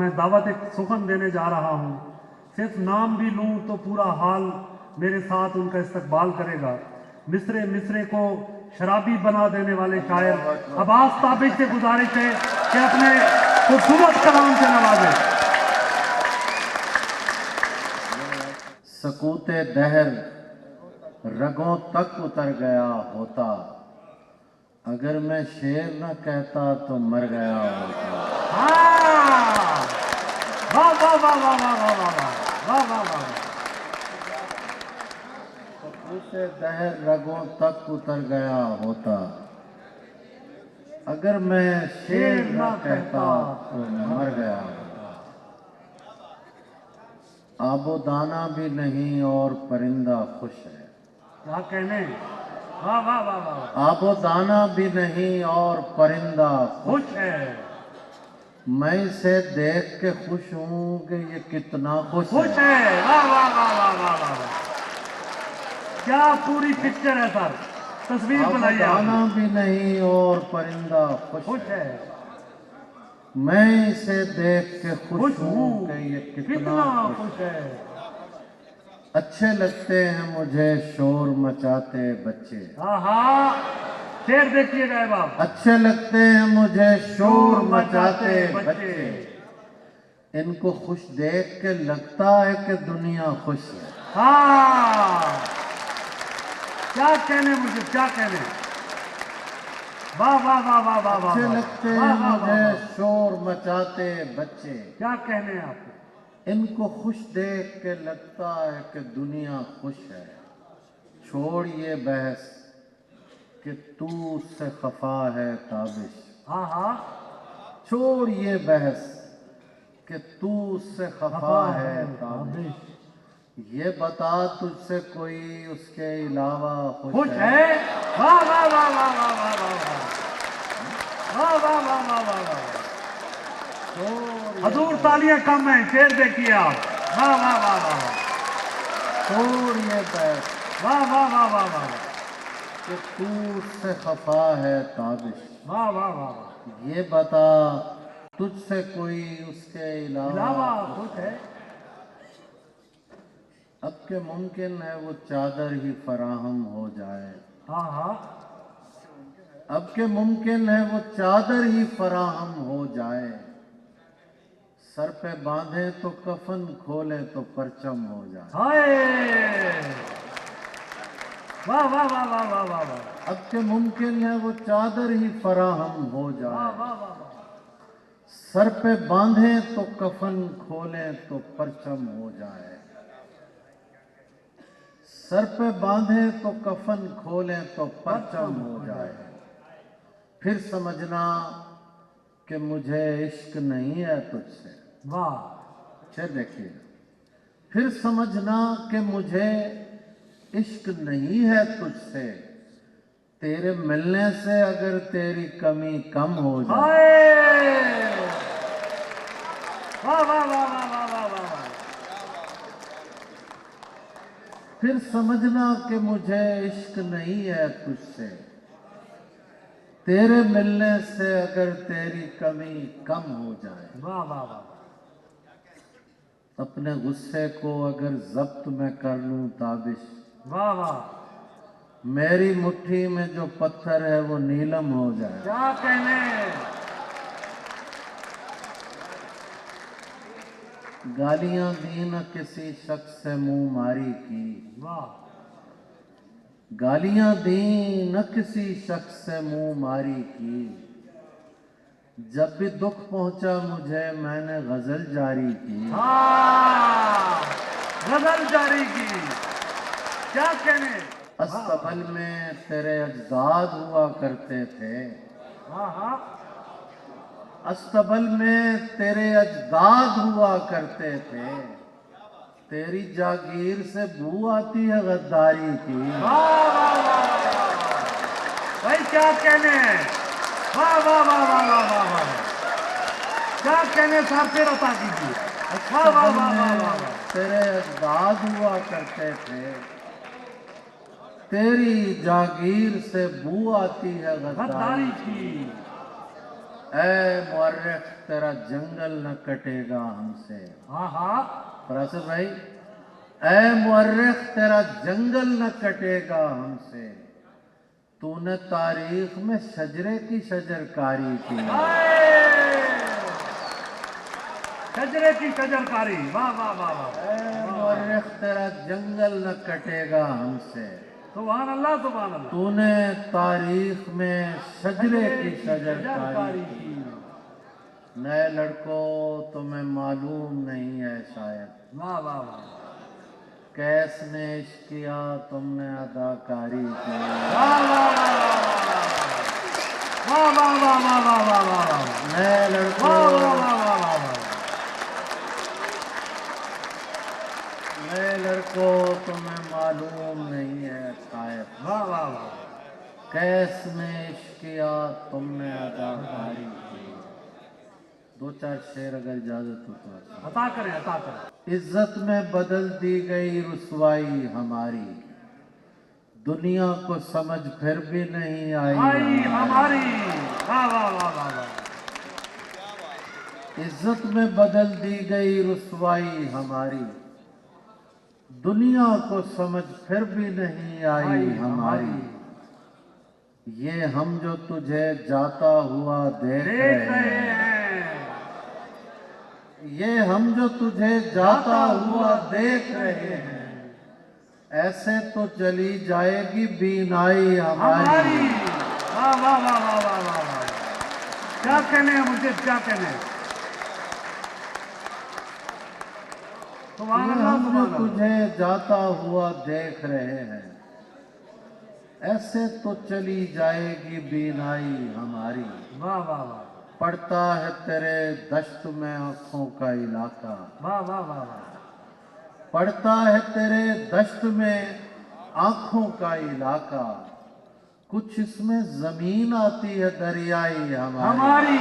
میں دعوت سخن دینے جا رہا ہوں، صرف نام بھی لوں تو پورا حال میرے ساتھ ان کا استقبال کرے گا۔ مصرے کو شرابی بنا دینے والے شاعر عباس تابش سے گزارش ہے کہ اپنے خوبصورت کلام سے نوازے۔ سکوت دہر رگوں تک اتر گیا ہوتا، اگر میں شعر نہ کہتا تو مر گیا ہوتا۔ واہ واہ واہ واہ واہ واہ واہ واہ واہ واہ۔ سکوت دہر رگوں تک اتر گیا ہوتا، اگر میں شعر نہ کہتا تو مر گیا ہوتا۔ آب و دانہ بھی نہیں اور پرندہ خوش ہے، کیا کہنے، واہ واہ واہ واہ۔ آب و دانہ بھی نہیں اور پرندہ خوش ہے، میں اسے دیکھ کے خوش ہوں کہ یہ کتنا خوش خوش ہے۔ ہے، واہ واہ واہ واہ واہ واہ۔ کیا پوری پکچر ہے سر، تصویر آب و بنائیے آپ دانہ بھی نہیں اور پرندہ خوش خوش ہے، ہے، میں اسے دیکھ کے خوش خوش ہوں ہوں کہ یہ کتنا کتنا خوش خوش ہے۔ ہے۔ اچھے لگتے ہیں مجھے شور مچاتے بچے، آہا، شعر دیکھیے گا باپ۔ اچھے لگتے ہیں مجھے شور مچاتے بچے، ان کو خوش دیکھ کے لگتا ہے کہ دنیا خوش ہے۔ ہاں، کیا کہنے مجھے، کیا کہنے، واہ واہ واہ واہ واہ واہ۔ اچھے لگتے ہیں مجھے شور مچاتے بچے، کیا کہنے آپ کو، ان کو خوش دیکھ کے لگتا ہے کہ دنیا خوش ہے۔ چھوڑ یہ بحث کہ تو اس سے خفا ہے تابش، ہاں ہاں، چھوڑ یہ بحث کہ تو اس سے خفا ہے تابش، یہ بتا تجھ سے کوئی اس کے علاوہ خوش خوش ہے۔ ہے، واہ واہ واہ واہ واہ واہ واہ واہ واہ واہ واہ واہ واہ۔ حضور تالیاں کم ہیں، شعر دیکھیے آپ، واہ واہ واہ واہ چھوڑ یہ بحث واہ واہ واہ واہ واہ کہ تو اس سے خفا ہے تابش، واہ واہ واہ۔ یہ بتا تجھ سے کوئی اس کے علاوہ علاوہ خوش ہے، اب کہ ممکن ہے وہ چادر ہی فراہم ہو جائے، ہاں ہاں، اب کہ ممکن ہے وہ چادر ہی فراہم ہو جائے، سر پہ باندھے تو کفن کھولے تو پرچم ہو جائے۔ ہائے، واہ واہ واہ واہ واہ واہ واہ اب کہ ممکن ہے وہ چادر ہی فراہم ہو واہ جائے، واہ واہ واہ۔ سر پہ باندھے تو کفن کھولے تو پرچم ہو جائے، سر پہ باندھے تو کفن کھولے تو پرچم ہو جائے، پھر سمجھنا کہ مجھے عشق نہیں ہے تجھ سے۔ واہ، پھر دیکھیے، پھر سمجھنا کہ مجھے عشق نہیں ہے تجھ سے، تیرے ملنے سے اگر تیری کمی کم ہو جائے۔ ہائے، واہ واہ واہ واہ واہ واہ واہ۔ پھر سمجھنا کہ مجھے عشق نہیں ہے تجھ سے، تیرے ملنے سے اگر تیری کمی کم ہو جائے۔ واہ واہ واہ، اپنے غصے کو اگر ضبط میں کر لوں تابش، واہ واہ، میری مٹھی میں جو پتھر ہے وہ نیلم ہو جائے۔ کیا کہنے، گالیاں دی نہ کسی شخص سے منہ ماری کی، واہ، گالیاں دی نہ کسی شخص سے منہ ماری کی، جب بھی دکھ پہنچا مجھے میں نے غزل جاری کی۔ ہاں، غزل جاری کی، کیا کہنے، استبل میں تیرے اجداد ہوا کرتے تھے، ہاں ہاں، استبل میں تیرے اجداد ہوا کرتے تھے، تیری جاگیر سے بو آتی ہے غداری کی۔ واہ واہ واہ واہ واہ، بھائی کیا کہنے، واہ واہ واہ واہ واہ واہ واہ، کیا کہنے صاحب پھر عطا کیجیے، واہ واہ واہ واہ واہ واہ، تیرے اجداد ہوا کرتے تھے، تیری جاگیر سے بو آتی ہے غداری غداری کی۔ کی، اے مورخ تیرا جنگل نہ کٹے گا ہم سے. ہاں ہاں فراست بھائی، اے مورخ تیرا جنگل نہ کٹے گا ہم سے، تو نے تاریخ میں شجرے کی شجرکاری کی. شجرے کی شجرکاری، واہ واہ واہ واہ. اے مورخ تیرا جنگل نہ کٹے گا ہم سے، سبحان اللہ سبحان اللہ. تو نے تاریخ میں شجرے کی شجرکاری کی. نئے لڑکوں تمہیں معلوم نہیں ہے شاید، واہ واہ واہ کیس نے عشق کیا تم نے اداکاری کی. واہ واہ واہ واہ واہ واہ واہ واہ واہ واہ. نئے واہ لڑکوں واہ واہ واہ واہ واہ. نئے لڑکوں تمہیں معلوم نہیں ہے شاید، واہ واہ واہ. کیس نے عشق کیا تم نے اداکاری کی. دو چار شعر اگر اجازت ہو تو. عطا کریں عطا کریں. عزت میں بدل دی گئی رسوائی ہماری، دنیا کو سمجھ پھر بھی نہیں آئی آئی. ہماری. واہ واہ واہ واہ واہ. عزت میں بدل دی گئی رسوائی ہماری، دنیا کو سمجھ پھر بھی نہیں آئی ہماری. یہ ہم جو تجھے جاتا ہوا دیکھ دیکھ رہے رہے ہیں، ہیں. یہ ہم جو تجھے جاتا ہوا دیکھ رہے ہیں، ایسے تو چلی جائے گی بینائی ہماری. ہماری. واہ واہ واہ واہ واہ واہ واہ. کیا کہنے ہیں مجھے، کیا کہنے ہیں. سبحان یہ اللہ ہم جو سبحان اللہ. تجھے جاتا ہوا دیکھ رہے ہیں، ایسے تو چلی جائے گی بینائی ہماری. واہ واہ واہ پڑتا ہے تیرے دشت میں آنکھوں کا علاقہ، واہ واہ واہ واہ. پڑتا ہے تیرے دشت میں آنکھوں کا علاقہ، کچھ اس میں زمین آتی ہے دریائی ہماری. ہماری.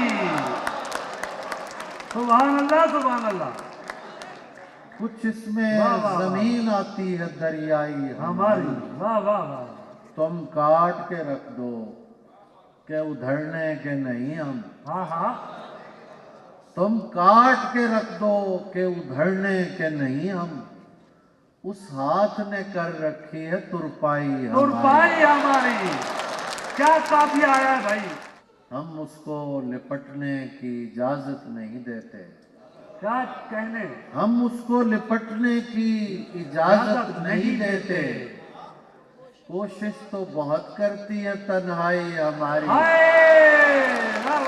سبحان اللہ سبحان اللہ. کچھ اس میں واہ واہ واہ. زمین آتی ہے دریائی ہماری. ہماری. واہ واہ واہ. تم کاٹ کے رکھ دو کہ ادھڑنے کے نہیں ہم. ہاں ہاں. تم کاٹ کے رکھ دو کہ ادھڑنے کے نہیں ہم، اس ہاتھ نے کر رکھی ہے ترپائی ہماری. ترپائی ہماری. کیا قافیہ آیا ہے بھائی. ہم اس کو لپٹنے کی اجازت نہیں دیتے، کیا کہنے. ہم اس کو لپٹنے کی اجازت نہیں دیتے. کوشش تو بہت کرتی ہے تنہائی ہماری. ہائے. واہ